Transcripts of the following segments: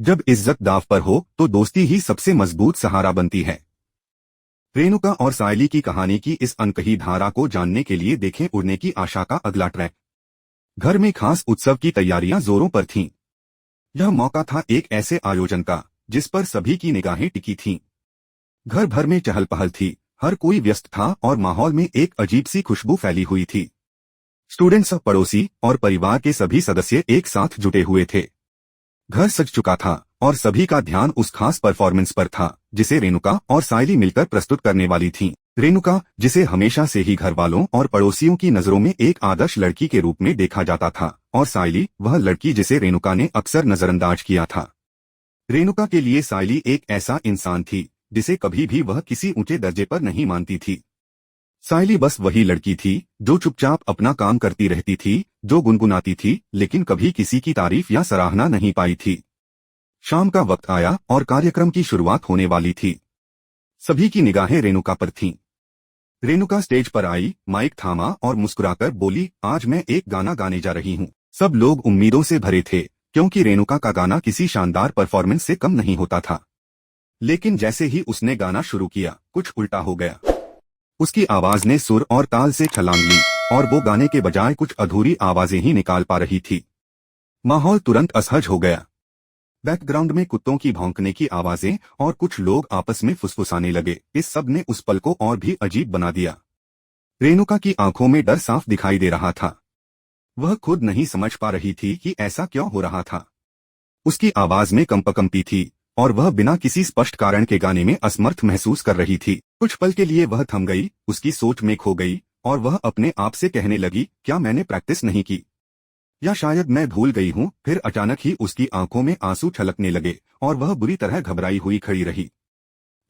जब इज्जत दांव पर हो तो दोस्ती ही सबसे मजबूत सहारा बनती है। रेणुका और सायली की कहानी की इस अनकही धारा को जानने के लिए देखें उड़ने की आशा का अगला ट्रैक। घर में खास उत्सव की तैयारियां जोरों पर थीं। यह मौका था एक ऐसे आयोजन का जिस पर सभी की निगाहें टिकी थीं। घर भर में चहल पहल थी, हर कोई व्यस्त था और माहौल में एक अजीब सी खुशबू फैली हुई थी। स्टूडेंट्स, पड़ोसी और परिवार के सभी सदस्य एक साथ जुटे हुए थे। घर सज चुका था और सभी का ध्यान उस खास परफॉर्मेंस पर था जिसे रेणुका और सायली मिलकर प्रस्तुत करने वाली थीं। रेणुका, जिसे हमेशा से ही घर वालों और पड़ोसियों की नजरों में एक आदर्श लड़की के रूप में देखा जाता था, और सायली, वह लड़की जिसे रेणुका ने अक्सर नजरअंदाज किया था। रेणुका के लिए सायली एक ऐसा इंसान थी जिसे कभी भी वह किसी ऊंचे दर्जे पर नहीं मानती थी। सायली बस वही लड़की थी जो चुपचाप अपना काम करती रहती थी, जो गुनगुनाती थी लेकिन कभी किसी की तारीफ या सराहना नहीं पाई थी। शाम का वक्त आया और कार्यक्रम की शुरुआत होने वाली थी। सभी की निगाहें रेणुका पर थीं। रेणुका स्टेज पर आई, माइक थामा और मुस्कुराकर बोली, आज मैं एक गाना गाने जा रही हूँ। सब लोग उम्मीदों से भरे थे क्योंकि रेणुका का गाना किसी शानदार परफॉर्मेंस से कम नहीं होता था। लेकिन जैसे ही उसने गाना शुरू किया, कुछ उल्टा हो गया। उसकी आवाज ने सुर और ताल से छलांग ली और वो गाने के बजाय कुछ अधूरी आवाजें ही निकाल पा रही थी। माहौल तुरंत असहज हो गया। बैकग्राउंड में कुत्तों की भौंकने की आवाजें और कुछ लोग आपस में फुसफुसाने लगे। इस सब ने उस पल को और भी अजीब बना दिया। रेणुका की आंखों में डर साफ दिखाई दे रहा था। वह खुद नहीं समझ पा रही थी कि ऐसा क्यों हो रहा था। उसकी आवाज में कंपकंपी थी और वह बिना किसी स्पष्ट कारण के गाने में असमर्थ महसूस कर रही थी। कुछ पल के लिए वह थम गई, उसकी सोच में खो गई और वह अपने आप से कहने लगी, क्या मैंने प्रैक्टिस नहीं की, या शायद मैं भूल गई हूँ। फिर अचानक ही उसकी आंखों में आंसू छलकने लगे और वह बुरी तरह घबराई हुई खड़ी रही।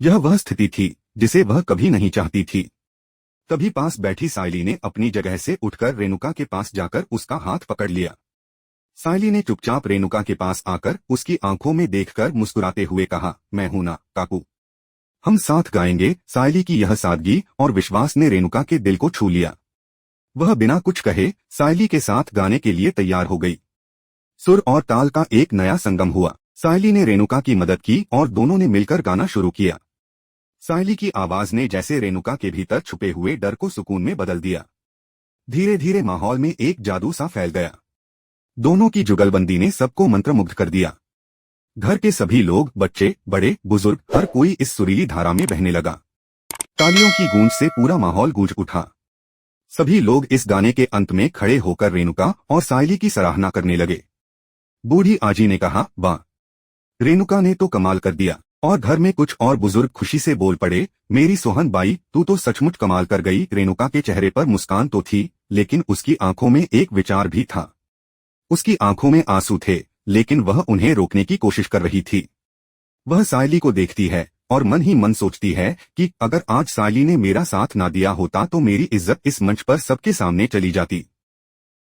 यह वह स्थिति थी जिसे वह कभी नहीं चाहती थी। तभी पास बैठी सायली ने अपनी जगह से उठकर रेणुका के पास जाकर उसका हाथ पकड़ लिया। सायली ने चुपचाप रेणुका के पास आकर उसकी आंखों में देखकर मुस्कुराते हुए कहा, मैं हूं ना काकू, हम साथ गाएंगे। सायली की यह सादगी और विश्वास ने रेणुका के दिल को छू लिया। वह बिना कुछ कहे सायली के साथ गाने के लिए तैयार हो गई। सुर और ताल का एक नया संगम हुआ। सायली ने रेणुका की मदद की और दोनों ने मिलकर गाना शुरू किया। सायली की आवाज ने जैसे रेणुका के भीतर छुपे हुए डर को सुकून में बदल दिया। धीरे धीरे माहौल में एक जादू सा फैल गया। दोनों की जुगलबंदी ने सबको मंत्रमुग्ध कर दिया। घर के सभी लोग, बच्चे, बड़े, बुजुर्ग, हर कोई इस सुरीली धारा में बहने लगा। तालियों की गूंज से पूरा माहौल गूंज उठा। सभी लोग इस गाने के अंत में खड़े होकर रेणुका और सायली की सराहना करने लगे। बूढ़ी आजी ने कहा, वाह, रेणुका ने तो कमाल कर दिया। और घर में कुछ और बुजुर्ग खुशी से बोल पड़े, मेरी सोहन बाई, तू तो सचमुच कमाल कर गई। रेणुका के चेहरे पर मुस्कान तो थी, लेकिन उसकी आंखों में एक विचार भी था। उसकी आंखों में आंसू थे, लेकिन वह उन्हें रोकने की कोशिश कर रही थी। वह सायली को देखती है और मन ही मन सोचती है कि अगर आज सायली ने मेरा साथ ना दिया होता तो मेरी इज्जत इस मंच पर सबके सामने चली जाती।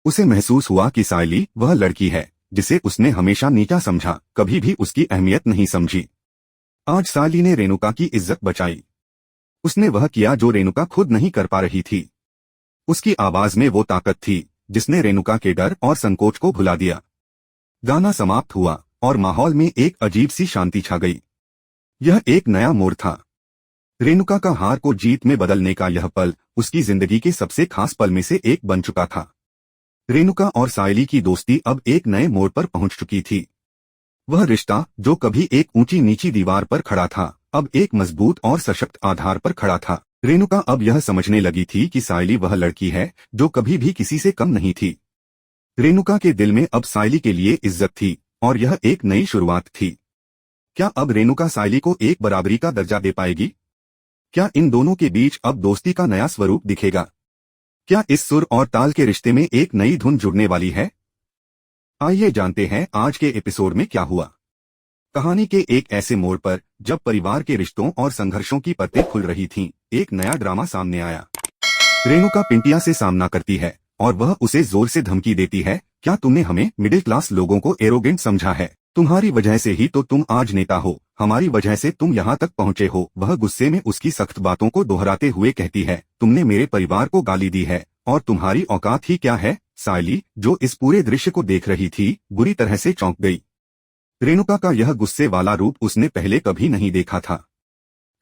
उसे महसूस हुआ कि सायली वह लड़की है जिसे उसने हमेशा नीचा समझा, कभी भी उसकी अहमियत नहीं समझी। आज सायली ने रेणुका की इज्जत बचाई। उसने वह किया जो रेणुका खुद नहीं कर पा रही थी। उसकी आवाज में वो ताकत थी जिसने रेणुका के डर और संकोच को भुला दिया। गाना समाप्त हुआ और माहौल में एक अजीब सी शांति छा गई। यह एक नया मोड़ था। रेणुका का हार को जीत में बदलने का यह पल उसकी जिंदगी के सबसे खास पल में से एक बन चुका था। रेणुका और सायली की दोस्ती अब एक नए मोड़ पर पहुंच चुकी थी। वह रिश्ता जो कभी एक ऊंची नीची दीवार पर खड़ा था, अब एक मजबूत और सशक्त आधार पर खड़ा था। रेणुका अब यह समझने लगी थी कि सायली वह लड़की है जो कभी भी किसी से कम नहीं थी। रेणुका के दिल में अब सायली के लिए इज्जत थी और यह एक नई शुरुआत थी। क्या अब रेणुका सायली को एक बराबरी का दर्जा दे पाएगी? क्या इन दोनों के बीच अब दोस्ती का नया स्वरूप दिखेगा? क्या इस सुर और ताल के रिश्ते में एक नई धुन जुड़ने वाली है? आइए जानते हैं आज के एपिसोड में क्या हुआ। कहानी के एक ऐसे मोड़ पर जब परिवार के रिश्तों और संघर्षों की परतें खुल रही थीं, एक नया ड्रामा सामने आया। रेणुका पिंटिया से सामना करती है और वह उसे जोर से धमकी देती है, क्या तुमने हमें मिडिल क्लास लोगों को एरोगेंट समझा है? तुम्हारी वजह से ही तो तुम आज नेता हो, हमारी वजह से तुम यहाँ तक पहुँचे हो। वह गुस्से में उसकी सख्त बातों को दोहराते हुए कहती है, तुमने मेरे परिवार को गाली दी है और तुम्हारी औकात ही क्या है? सायली, जो इस पूरे दृश्य को देख रही थी, बुरी तरह से चौंक गई। रेणुका का यह गुस्से वाला रूप उसने पहले कभी नहीं देखा था।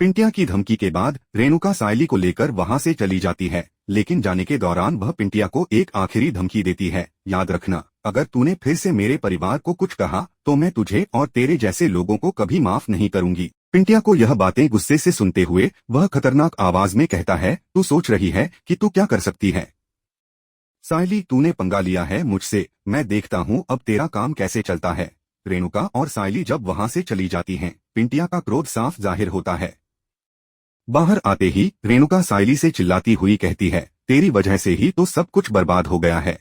पिंटिया की धमकी के बाद रेणुका सायली को लेकर वहां से चली जाती है, लेकिन जाने के दौरान वह पिंटिया को एक आखिरी धमकी देती है, याद रखना, अगर तूने फिर से मेरे परिवार को कुछ कहा तो मैं तुझे और तेरे जैसे लोगों को कभी माफ नहीं करूंगी। पिंटिया को यह बातें गुस्से से सुनते हुए वह खतरनाक आवाज में कहता है, तू सोच रही है कि तू क्या कर सकती है? सायली, तूने पंगा लिया है मुझसे, मैं देखता हूँ अब तेरा काम कैसे चलता है। रेणुका और सायली जब वहां से चली जाती हैं, पिंटिया का क्रोध साफ जाहिर होता है। बाहर आते ही रेणुका सायली से चिल्लाती हुई कहती है, तेरी वजह से ही तो सब कुछ बर्बाद हो गया है।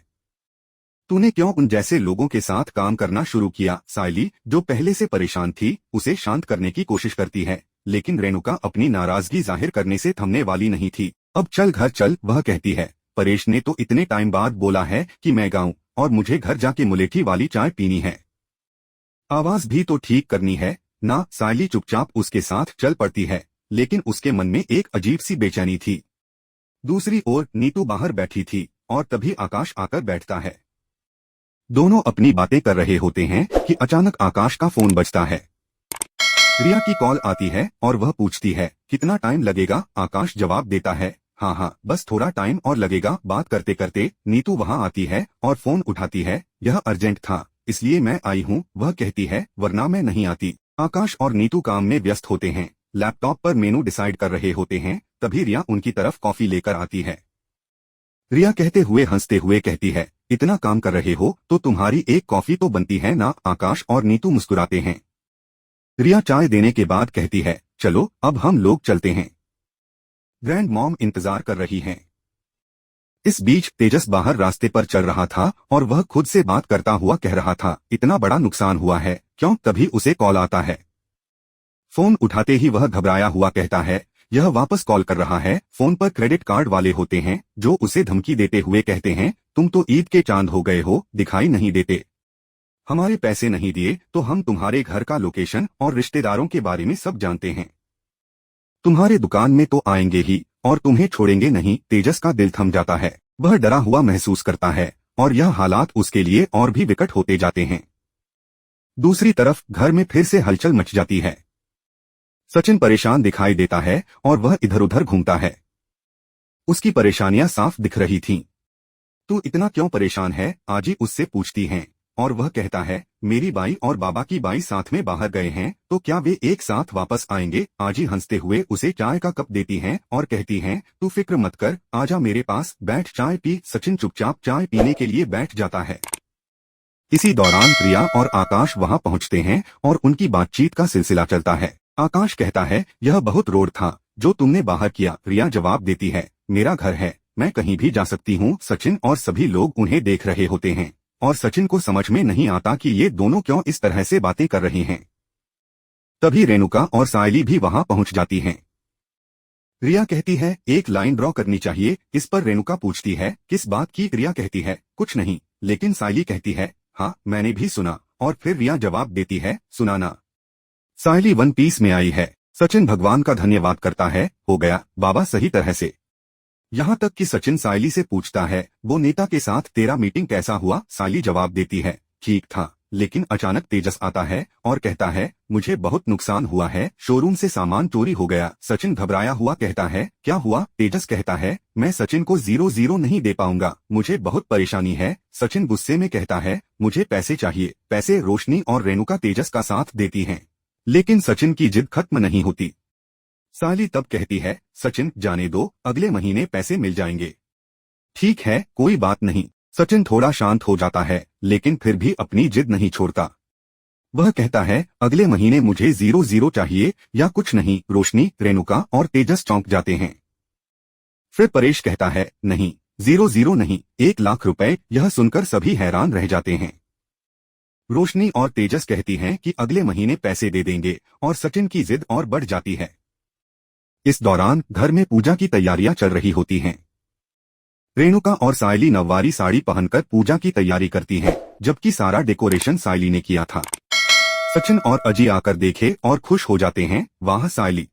तूने क्यों उन जैसे लोगों के साथ काम करना शुरू किया? सायली, जो पहले से परेशान थी, उसे शांत करने की कोशिश करती है, लेकिन रेणुका अपनी नाराजगी जाहिर करने से थमने वाली नहीं थी। अब चल घर चल, वह कहती है। परेश ने तो इतने टाइम बाद बोला है कि मैं गाऊं और मुझे घर जाके मुलेठी वाली चाय पीनी है। आवाज भी तो ठीक करनी है ना। सायली चुपचाप उसके साथ चल पड़ती है, लेकिन उसके मन में एक अजीब सी बेचैनी थी। दूसरी ओर नीतू बाहर बैठी थी और तभी आकाश आकर बैठता है। दोनों अपनी बातें कर रहे होते हैं कि अचानक आकाश का फोन बजता है। रिया की कॉल आती है और वह पूछती है, कितना टाइम लगेगा? आकाश जवाब देता है, हाँ, बस थोड़ा टाइम और लगेगा। बात करते करते नीतू वहां आती है और फोन उठाती है। यह अर्जेंट था, इसलिए मैं आई हूँ, वह कहती है, वरना मैं नहीं आती। आकाश और नीतू काम में व्यस्त होते हैं, लैपटॉप पर मेनू डिसाइड कर रहे होते हैं। तभी रिया उनकी तरफ कॉफी लेकर आती है। रिया कहते हुए हंसते हुए कहती है, इतना काम कर रहे हो तो तुम्हारी एक कॉफी तो बनती है ना? आकाश और नीतू मुस्कुराते हैं। रिया चाय देने के बाद कहती है, चलो अब हम लोग चलते हैं, ग्रैंड मॉम इंतजार कर रही हैं। इस बीच तेजस बाहर रास्ते पर चल रहा था और वह खुद से बात करता हुआ कह रहा था, इतना बड़ा नुकसान हुआ है क्यों? तभी उसे कॉल आता है। फोन उठाते ही वह घबराया हुआ कहता है, यह वापस कॉल कर रहा है। फोन पर क्रेडिट कार्ड वाले होते हैं जो उसे धमकी देते हुए कहते हैं, तुम तो ईद के चांद हो गए हो, दिखाई नहीं देते। हमारे पैसे नहीं दिए तो हम तुम्हारे घर का लोकेशन और रिश्तेदारों के बारे में सब जानते हैं। तुम्हारे दुकान में तो आएंगे ही और तुम्हें छोड़ेंगे नहीं। तेजस का दिल थम जाता है, वह डरा हुआ महसूस करता है और यह हालात उसके लिए और भी विकट होते जाते हैं। दूसरी तरफ घर में फिर से हलचल मच जाती है। सचिन परेशान दिखाई देता है और वह इधर उधर घूमता है। उसकी परेशानियां साफ दिख रही थीं। तू इतना क्यों परेशान है? आजी उससे पूछती हैं और वह कहता है, मेरी बाई और बाबा की बाई साथ में बाहर गए हैं, तो क्या वे एक साथ वापस आएंगे? आजी हंसते हुए उसे चाय का कप देती हैं और कहती हैं, तू फिक्र मत कर, आजा मेरे पास, बैठ चाय पी। सचिन चुपचाप चाय पीने के लिए बैठ जाता है। इसी दौरान रिया और आकाश वहां पहुंचते हैं और उनकी बातचीत का सिलसिला चलता है। आकाश कहता है, यह बहुत रोड था जो तुमने बाहर किया। रिया जवाब देती है, मेरा घर है, मैं कहीं भी जा सकती हूँ। सचिन और सभी लोग उन्हें देख रहे होते हैं और सचिन को समझ में नहीं आता कि ये दोनों क्यों इस तरह से बातें कर रहे हैं। तभी रेणुका और सायली भी वहां पहुंच जाती हैं। रिया कहती है, एक लाइन ड्रॉ करनी चाहिए। इस पर रेणुका पूछती है, किस बात की? रिया कहती है, कुछ नहीं, लेकिन सायली कहती है, हाँ मैंने भी सुना। और फिर रिया जवाब देती है, सुनाना। सायली वन पीस में आई है। सचिन भगवान का धन्यवाद करता है, हो गया बाबा सही तरह से। यहाँ तक कि सचिन सायली से पूछता है, वो नेता के साथ तेरा मीटिंग कैसा हुआ? सायली जवाब देती है, ठीक था, लेकिन अचानक तेजस आता है और कहता है, मुझे बहुत नुकसान हुआ है, शोरूम से सामान चोरी हो गया। सचिन घबराया हुआ कहता है, क्या हुआ? तेजस कहता है, मैं सचिन को 0-0 नहीं दे पाऊंगा, मुझे बहुत परेशानी है। सचिन गुस्से में कहता है, मुझे पैसे चाहिए। पैसे रोशनी और रेणुका तेजस का साथ देती हैं, लेकिन सचिन की जिद खत्म नहीं होती। सायली तब कहती है, सचिन जाने दो, अगले महीने पैसे मिल जाएंगे। ठीक है, कोई बात नहीं। सचिन थोड़ा शांत हो जाता है, लेकिन फिर भी अपनी जिद नहीं छोड़ता। वह कहता है, अगले महीने मुझे 0-0 चाहिए या कुछ नहीं। रोशनी, रेणुका और तेजस चौंक जाते हैं। फिर परेश कहता है, नहीं 0-0 नहीं, 1 लाख रुपए। यह सुनकर सभी हैरान रह जाते हैं। रोशनी और तेजस कहती हैं कि अगले महीने पैसे दे देंगे और सचिन की जिद और बढ़ जाती है। इस दौरान घर में पूजा की तैयारियां चल रही होती हैं। रेणुका और सायली नववारी साड़ी पहनकर पूजा की तैयारी करती हैं, जबकि सारा डेकोरेशन सायली ने किया था। सचिन और अजी आकर देखे और खुश हो जाते हैं। वाह सायली,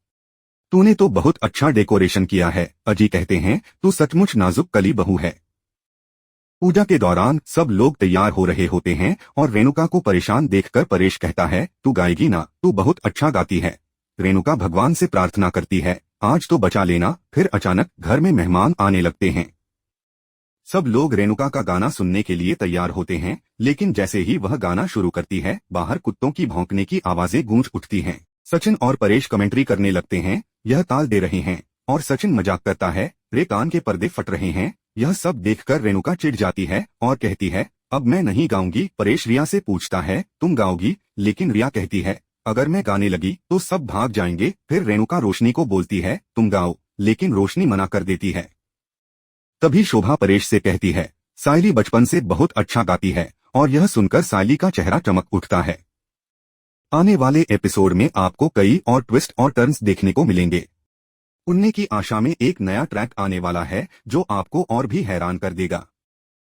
तूने तो बहुत अच्छा डेकोरेशन किया है। अजी कहते हैं, तू सचमुच नाजुक कली बहू है। पूजा के दौरान सब लोग तैयार हो रहे होते हैं और रेणुका को परेशान देखकर परेश कहता है, तू गाएगी ना, तू बहुत अच्छा गाती है। रेणुका भगवान से प्रार्थना करती है, आज तो बचा लेना। फिर अचानक घर में मेहमान आने लगते हैं। सब लोग रेणुका का गाना सुनने के लिए तैयार होते हैं, लेकिन जैसे ही वह गाना शुरू करती है, बाहर कुत्तों की भौंकने की आवाजें गूंज उठती हैं। सचिन और परेश कमेंट्री करने लगते हैं, यह ताल दे रहे हैं, और सचिन मजाक करता है, रे कान के पर्दे फट रहे हैं। यह सब देखकर रेणुका चिढ़ जाती है और कहती है, अब मैं नहीं गाऊंगी। परेश रिया से पूछता है, तुम गाओगी? लेकिन रिया कहती है, अगर मैं गाने लगी तो सब भाग जाएंगे। फिर रेणुका रोशनी को बोलती है, तुम गाओ, लेकिन रोशनी मना कर देती है। तभी शोभा परेश से कहती है, सायली बचपन से बहुत अच्छा गाती है, और यह सुनकर सायली का चेहरा चमक उठता है। आने वाले एपिसोड में आपको कई और ट्विस्ट और टर्न्स देखने को मिलेंगे। उड़ने की आशा में एक नया ट्रैक आने वाला है जो आपको और भी हैरान कर देगा।